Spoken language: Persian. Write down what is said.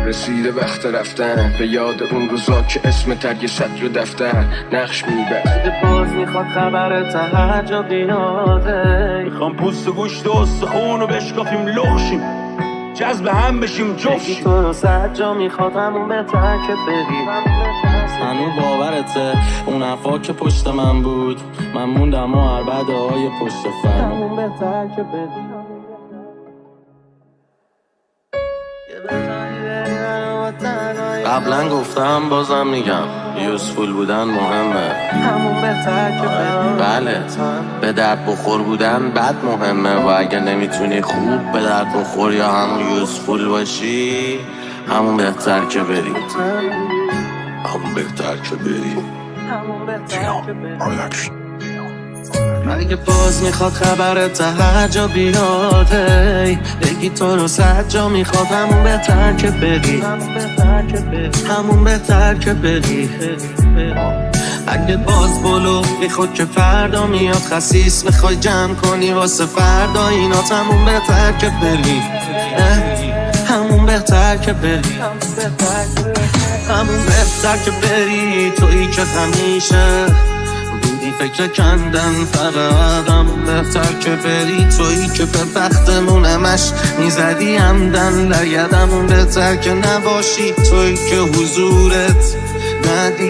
رسیده وقت رفتن به یاد اون روزا که اسم ترک سطر دفتر نقش میبرد. باز میخواد خبر تهجا بیاده، میخوام پوست و گوشت و استخون و بشکافیم لخشیم، جذب هم بشیم جفشیم. تو رو سجا میخواد همون بهتر که بری. هنوز باورته اون حرفا که پشت من بود، من موندم و عربده های پشت فرمون. همون بهتر که بری. قبلا گفتم بازم میگم یوزفول بودن مهمه. همون بهتر که بری. بله به درد بخور بودن بد مهمه، و اگه نمیتونی خوب به درد بخور یا همون یوزفول باشی، همون بهتر که بری. همون بهتر که بری. همون بهتر که بری. اگه باز میخواد خبر تهجا بیاده، بگی تو رو سجا میخواد همون بهتر که بری. همون بهتر که بری. اگه باز بلو میخواد که فردا میاد خسیس میخوای جمع کنی واسه فردا اینات، همون بهتر که بری. همون بهتر که بری. همون بهتر که بری. تویی که همیشه بودی فکر کندن فقط، همون بهتر که بری. تویی که به بختمون همش میزدی همدن لگد، همون بهتر که نباشی. تویی که حضورت ندی